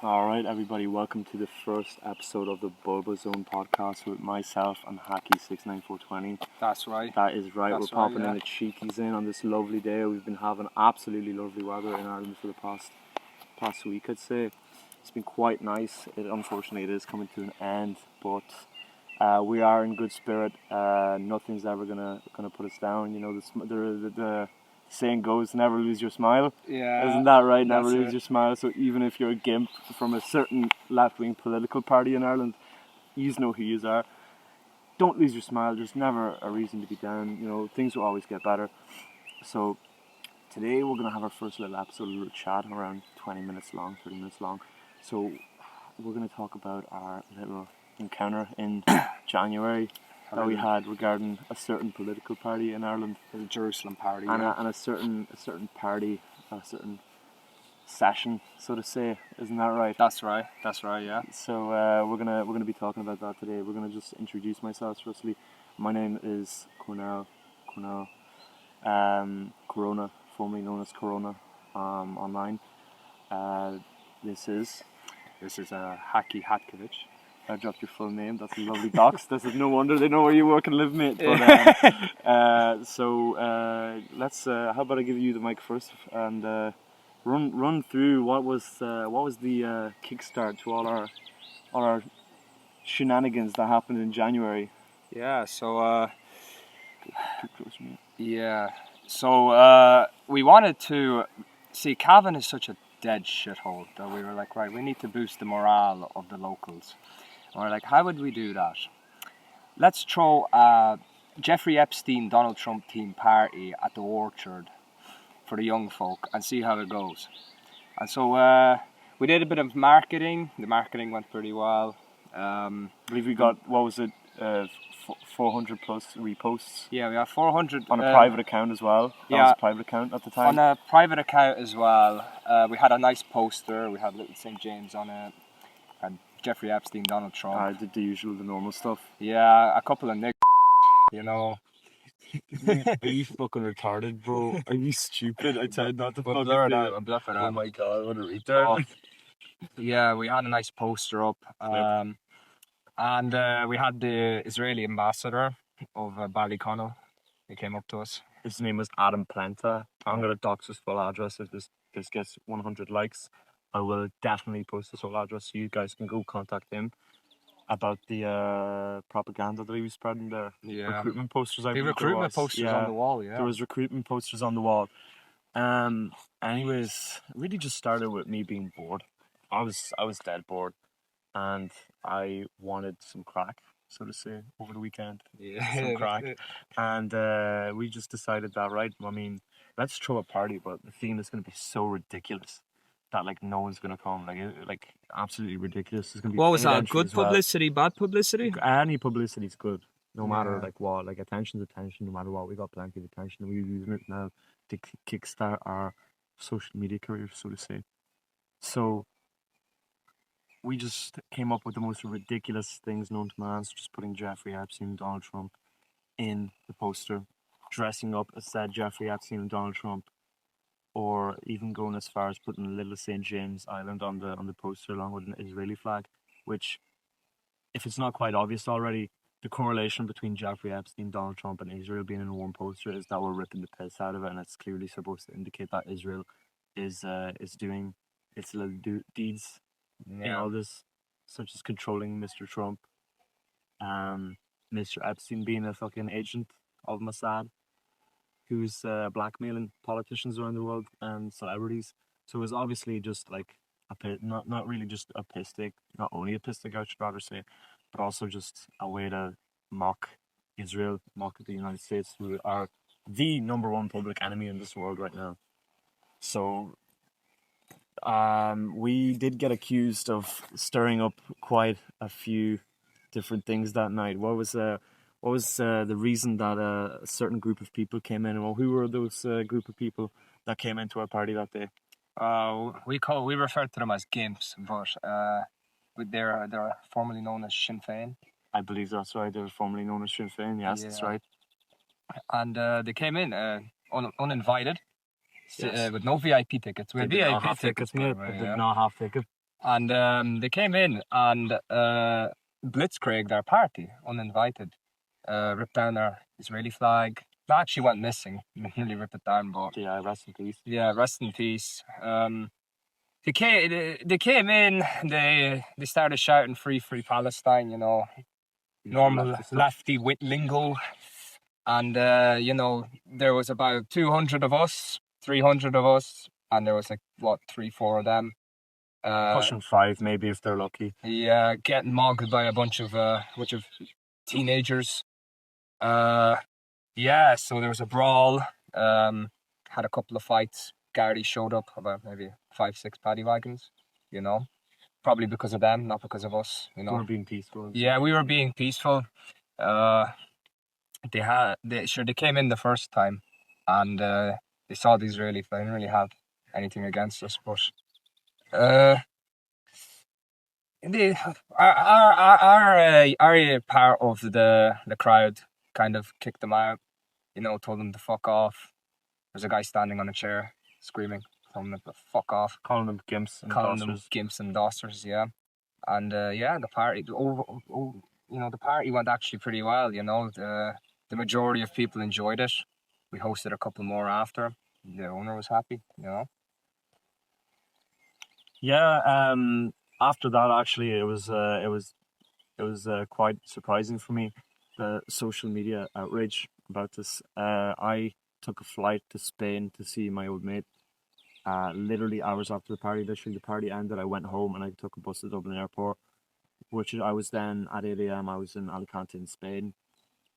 All right, everybody, welcome to the first episode of the Bulba Zone podcast with myself and Hacky69420. That's right. That is right. That's We're popping right, in the cheekies in on this lovely day. We've been having absolutely lovely weather in Ireland for the past week, I'd say. It's been quite nice. Unfortunately, it is coming to an end, but we are in good spirit. Nothing's ever gonna put us down. You know, the saying goes, never lose your smile. Yeah. Isn't that right? Never that's lose it. your smile. So even if you're a gimp from a certain left-wing political party in Ireland, you know who you are. Don't lose your smile. There's never a reason to be down. You know, things will always get better. So today we're going to have our first little episode, a little chat around 20 minutes long, 30 minutes long. So we're going to talk about our little encounter in January that we had regarding a certain political party in Ireland, The Jerusalem party. and, yeah. and a certain party, a certain session, so to say. Isn't that right? That's right. Yeah. So we're gonna be talking about that today. We're gonna just introduce myself firstly. My name is Cornell Corona, formerly known as Corona online. This is Hacky Hatkovich. I dropped your full name. That's a lovely docs. This is no wonder they know where you work and live, mate. But let's. How about I give you the mic first and run through what was the kickstart to all our shenanigans that happened in January. Yeah. So. Too close to me. Yeah. So we wanted to see. Cavan is such a dead shithole that we were like, right, we need to boost the morale of the locals. And we're like, how would we do that? Let's throw a Jeffrey Epstein Donald Trump themed party at the Orchard for the young folk and see how it goes. And so we did a bit of marketing. The marketing went pretty well. I believe we got 400 plus reposts. Yeah, we have 400 on a private account as well. That was a private account at the time. On a private account as well. We had a nice poster. We had little St. James on it, and Jeffrey Epstein, Donald Trump. I did the normal stuff. Yeah, a couple of niggas, you know. Are you fucking retarded, bro? Are you stupid? I tell you not to fucking blur it do out. it. I'm bluffing Oh out. my god, what a retard. Yeah, we had a nice poster up. And we had the Israeli ambassador of Ballyconnell. He came up to us. His name was Adam Plenta. I'm gonna dox his full address if this gets 100 likes. I will definitely post his full address so you guys can go contact him about the propaganda that he was spreading there. Yeah. Recruitment posters. The recruitment posters on the wall. Yeah. There was recruitment posters on the wall. Anyways, it really just started with me being bored. I was dead bored, and I wanted some crack, so to say, over the weekend. Yeah. Some crack. And we just decided that, right, I mean, let's throw a party, but the theme is going to be so ridiculous that, like, no one's going to come. Like absolutely ridiculous. There's gonna be What was 8 that? entries Good as well. publicity, bad publicity? Any publicity is good, no matter Yeah. like what. Like attention's attention, no matter what. We got plenty of attention, and we're using it now to kickstart our social media career, so to say. So we just came up with the most ridiculous things known to man, such as putting Jeffrey Epstein and Donald Trump in the poster, dressing up as said Jeffrey Epstein and Donald Trump, or even going as far as putting a little St. James Island on the poster along with an Israeli flag, which, if it's not quite obvious already, the correlation between Jeffrey Epstein, Donald Trump, and Israel being in one poster is that we're ripping the piss out of it, and it's clearly supposed to indicate that Israel is doing its little deeds in all this, such as controlling Mr. Trump, Mr. Epstein being a fucking agent of Mossad, who's blackmailing politicians around the world and celebrities. So it was obviously just like not really just a piss take, not only a piss take, I should rather say, but also just a way to mock Israel, mock the United States, who are the number one public enemy in this world right now. So we did get accused of stirring up quite a few different things that night. What was the reason that a certain group of people came in? Well, who were those group of people that came into our party that day? We refer to them as gimps, but they're formerly known as Sinn Féin. I believe that's right. They were formerly known as Sinn Féin. Yes, Yeah. that's right. And they came in uninvited, Yes. with no VIP tickets. We had They did not VIP have tickets, mate. by the way, They did yeah. not have tickets. And they came in and blitzkrieged our party, uninvited. Ripped down our Israeli flag. That actually went missing. Nearly ripped it down, but Yeah, rest in peace. yeah, rest in peace. They came in. They started shouting "Free Palestine," you know, normal lefty wit lingo. And you know, there was about 200 of us, 300 of us, and there was like what 3-4 of them. Pushing 5 maybe if they're lucky. Yeah, getting mogged by a bunch of teenagers. Yeah, so there was a brawl. Had a couple of fights. Gardaí showed up, about maybe 5-6 paddy wagons. You know, probably because of them, not because of us. You know, We're being peaceful. yeah, we were being peaceful. They came in the first time, and they saw the Israelis. They didn't really have anything against us, but they our part of the crowd kind of kicked them out. You know, told them to fuck off. There's a guy standing on a chair screaming, telling them to fuck off, Calling them gimps and calling them dossers. gimps and dossers. Yeah, and yeah, the party. You know, the party went actually pretty well. You know, the majority of people enjoyed it. We hosted a couple more after. The owner was happy. You know. Yeah, after that actually it was quite surprising for me, the social media outrage about this. I took a flight to Spain to see my old mate. Literally hours after the party, literally the party ended, I went home and I took a bus to Dublin Airport, which I was then at 8 a.m. I was in Alicante in Spain.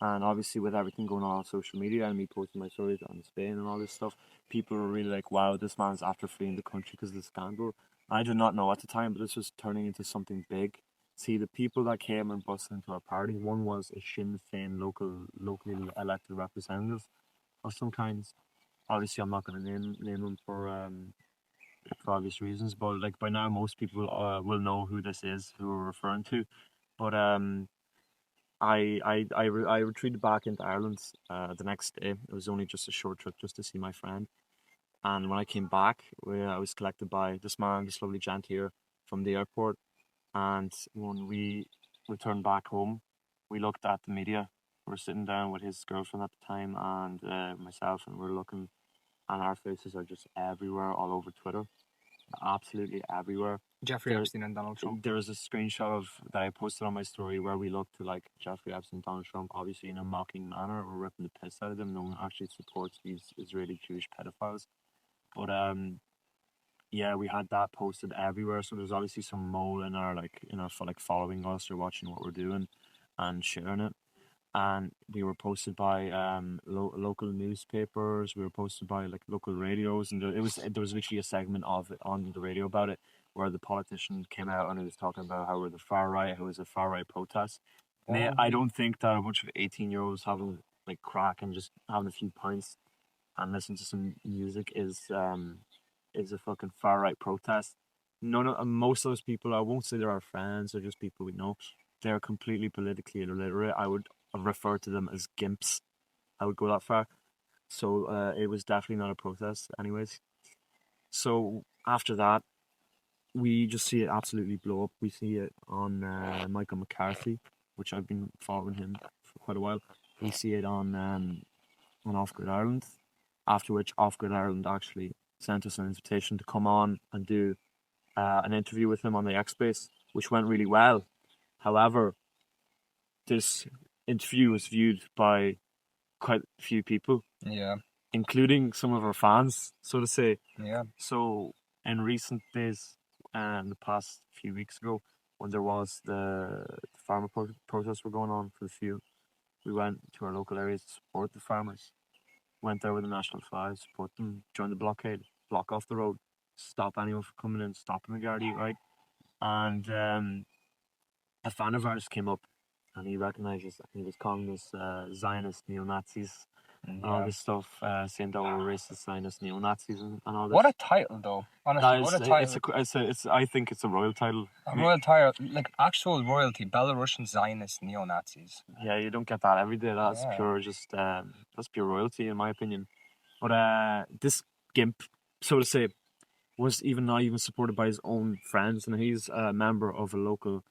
And obviously, with everything going on social media and me posting my stories on Spain and all this stuff, people were really like, wow, this man's after fleeing the country because of the scandal. I did not know at the time, but this was turning into something big. See, the people that came and busted into our party, one was a Sinn Féin locally elected representative of some kinds. Obviously, I'm not going to name them for obvious reasons, but like by now, most people will know who this is, who we're referring to. But I retreated back into Ireland the next day. It was only just a short trip just to see my friend. And when I came back, I was collected by this man, this lovely gent here from the airport. And when we returned back home, we looked at the media. We were sitting down with his girlfriend at the time and myself, and we're looking, and our faces are just everywhere, all over Twitter, absolutely everywhere. Jeffrey Epstein and Donald Trump. There was a screenshot of that I posted on my story where we looked to like Jeffrey Epstein, Donald Trump, obviously in a mocking manner. We're ripping the piss out of them. No one actually supports these Israeli Jewish pedophiles. But yeah, we had that posted everywhere. So there's obviously some mole in our following us or watching what we're doing and sharing it. And we were posted by local newspapers. We were posted by like local radios, and there was literally a segment of it on the radio about it, where the politician came out and he was talking about how we're the far right, how it was a far right protest. Mate, I don't think that a bunch of 18-year-olds having like crack and just having a few pints and listening to some music is a fucking far right protest. None of most of those people, I won't say they're our friends or just people we know. They're completely politically illiterate. I would refer to them as gimps. I would go that far. So it was definitely not a protest, anyways. So after that, we just see it absolutely blow up. We see it on Michael McCarthy, which I've been following him for quite a while. We see it on Off Grid Ireland. After which, Off Grid Ireland actually sent us an invitation to come on and do an interview with him on the X Space, which went really well. However, this interview was viewed by quite a few people, Yeah. including some of our fans, so to say. Yeah. So in recent days, and the past few weeks ago, when there was the farmer protests were going on for the fuel, we went to our local areas to support the farmers. Went there with the national flag, support them, join the blockade, block off the road, stop anyone from coming in, stopping the Gardaí, right? And a fan of ours came up and he recognised us. He was calling us Zionist neo-Nazis and all this stuff, saying that we're racist Zionist neo-Nazis and all this. What a title, though. Honestly, what a title. I think it's a royal title. A royal title, like actual royalty, Belarusian Zionist neo-Nazis. Yeah, you don't get that every day. That's pure royalty, in my opinion. But this gimp, so to say, was even not even supported by his own friends, and he's a member of a local.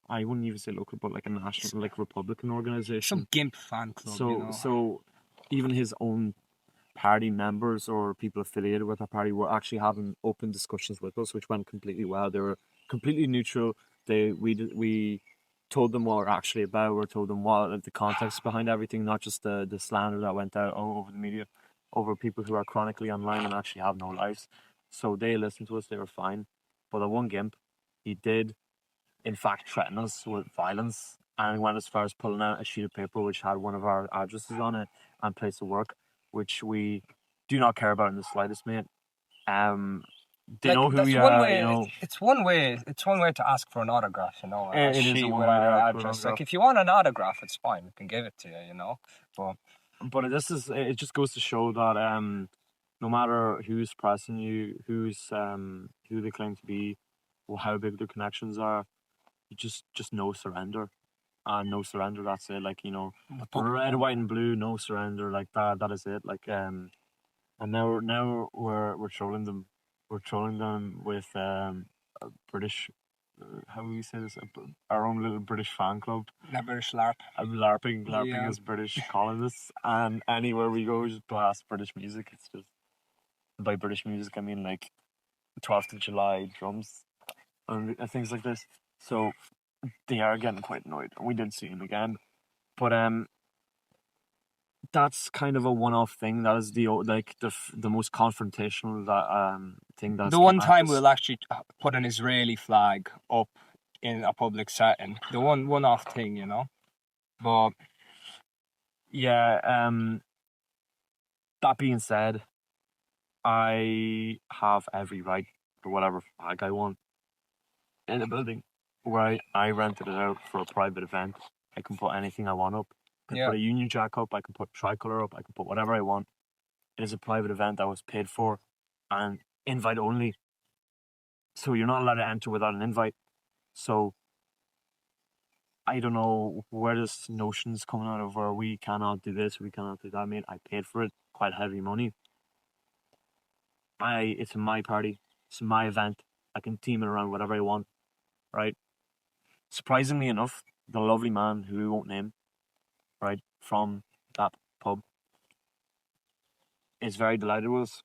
I wouldn't even say local, but like a national, like Republican organization. Some gimp fan club, So even his own party members or people affiliated with our party were actually having open discussions with us, which went completely well. They were completely neutral. We told them what we're actually about. We told them what the context behind everything, not just the slander that went out over the media, over people who are chronically online and actually have no lives. So they listened to us. They were fine. But the one gimp, he did in fact threaten us with violence and went as far as pulling out a sheet of paper which had one of our addresses on it and place of work, which we do not care about in the slightest, mate. They like, know who that's we one are, way. you know. It's one way. It's one way to ask for an autograph, you know. A It is sheet a one with way to our ask for an address. Like, autograph. if you want an autograph, it's fine. We can give it to you, you know. But it just goes to show that no matter who's pressing you, who they claim to be, or how big their connections are, you just no surrender. And no surrender, that's it. Like, you know, red, white, and blue, no surrender. Like that is it. Like and now we're trolling them. We're trolling them with a British. How do we say this? Our own little British fan club. A British LARP. LARPing Yeah. as British colonists, and anywhere we go, we just blast British music. It's just by British music, I mean like 12th of July drums and things like this. So they are getting quite annoyed. We did see him again, but that's kind of a one-off thing. That is the most confrontational thing. That's The one time we'll actually put an Israeli flag up in a public setting. The one-off thing, you know. But yeah. That being said, I have every right for whatever flag I want in a building where I rented it out for a private event. I can put anything I want up. I can put a Union Jack up. I can put tricolor up. I can put whatever I want. It is a private event that was paid for and invite only. So you're not allowed to enter without an invite. So I don't know where this notion's coming out of where we cannot do this, we cannot do that, mate. I paid for it, quite heavy money. It's my party, it's my event. I can team it around whatever I want, right? Surprisingly enough, the lovely man who we won't name, right, from that pub, is very delighted with us.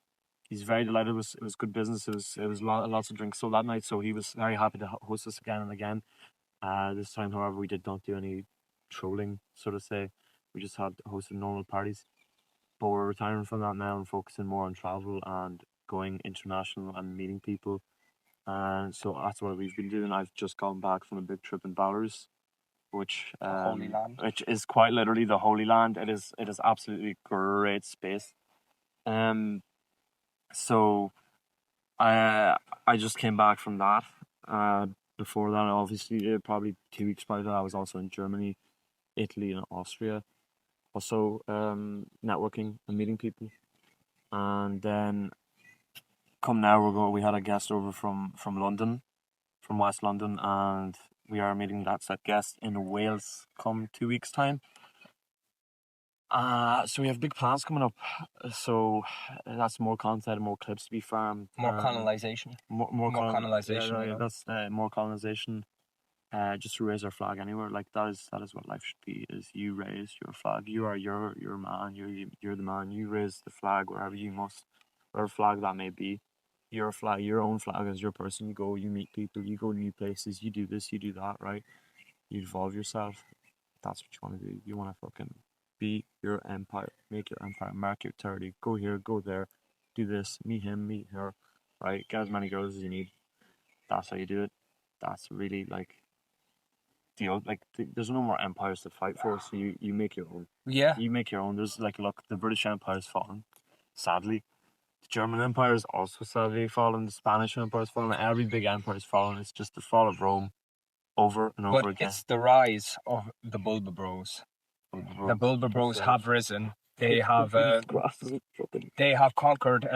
He's very delighted. It was good business. It was lots of drinks sold that night, so he was very happy to host us again and again. This time, however, we did not do any trolling, so to say. We just had hosted normal parties. But we're retiring from that now and focusing more on travel and going international and meeting people. And so that's what we've been doing. I've just gone back from a big trip in Belarus, which Holy Land. which is quite literally the Holy Land. It is absolutely great space. So I just came back from that. Before that, obviously, probably 2 weeks prior to that, I was also in Germany, Italy, and Austria. Also, networking and meeting people. And then, come now, we had a guest over from London, from West London, and we are meeting that set guest in Wales come 2 weeks' time. So we have big plans coming up. So that's more content, more clips to be farmed. More colonization. More colonization. Yeah, You know? that's more colonization. Just to raise our flag anywhere. Like that is what life should be. Is you raise your flag. You are your man. You're the man. You raise the flag wherever you must, whatever flag that may be. Your flag, your own flag as your person. You go. You meet people. You go new places. You do this. You do that. Right. You evolve yourself. That's what you want to do. You want to fucking be your empire. Make your empire. Mark your territory. Go here. Go there. Do this. Meet him. Meet her. Right. Get as many girls as you need. That's how you do it. That's really like deal. Like there's no more empires to fight for, so you make your own. Yeah. You make your own. There's like, look, the British Empire's fallen, sadly. The German Empire is also sadly fallen. The Spanish Empire's fallen. Every big empire's fallen. It's just the fall of Rome, over and over again. It's the rise of the Bulba Bros. The Bulba Bros have risen. They have conquered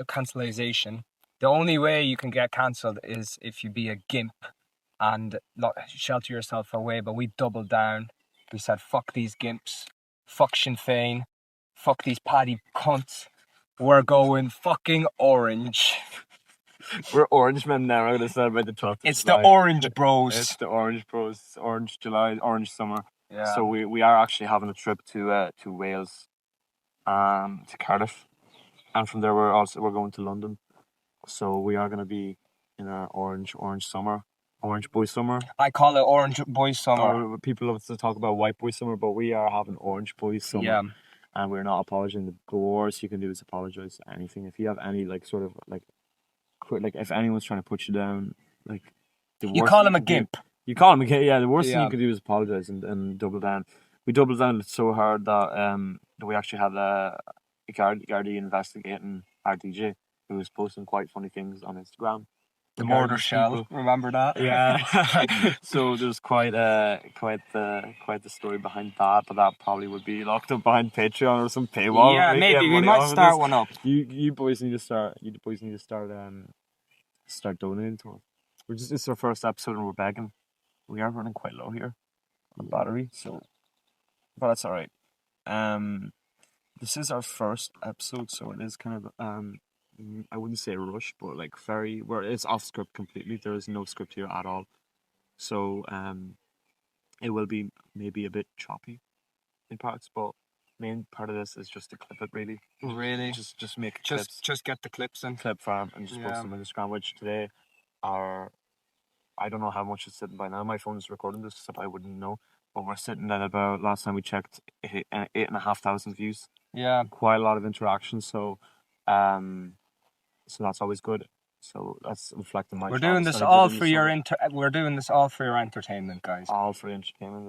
cancellation. The only way you can get cancelled is if you be a gimp and shelter yourself away. But we doubled down. We said, fuck these gimps. Fuck Sinn Féin. Fuck these paddy cunts. We're going fucking orange. We're orange men now. I'm gonna celebrate the 12th of It's July. the Orange Bros. It's the Orange Bros. It's Orange July, Orange Summer. Yeah. So we are actually having a trip to Wales, to Cardiff, and from there we're going to London. So we are gonna be in our orange summer, orange boy summer. I call it Orange Boy Summer. Or people love to talk about white boy summer, but we are having orange boy summer. Yeah. And we're not apologizing. The worst you can do is apologize for anything. If you have any if anyone's trying to put you down, like you call him a gimp. You call him a gimp. Yeah, the worst thing Yeah. you could do is apologize and double down. We doubled down so hard that we actually had a Gardaí investigating our DJ, who was posting quite funny things on Instagram. The mortar shell. Remember that? Yeah. So there's quite the story behind that, but that probably would be locked up behind Patreon or some paywall. Yeah, maybe we might start one up. You boys need to start. Start donating to us. This is our first episode and we're begging. We are running quite low here on the battery, so but that's all right. This is our first episode, so it is kind of I wouldn't say a rush, but like it's off script completely. There is no script here at all, so it will be maybe a bit choppy in parts, but main part of this is just to clip it really. Really? Just make clips. Just get the clips in. Clip farm and just post them on Instagram, which today are, I don't know how much it's sitting by now. My phone is recording this, so I wouldn't know. But we're sitting at about, last time we checked, 8,500 views. Yeah. Quite a lot of interaction, so that's always good. So that's reflecting my. We're doing this all for your entertainment, guys. All for entertainment.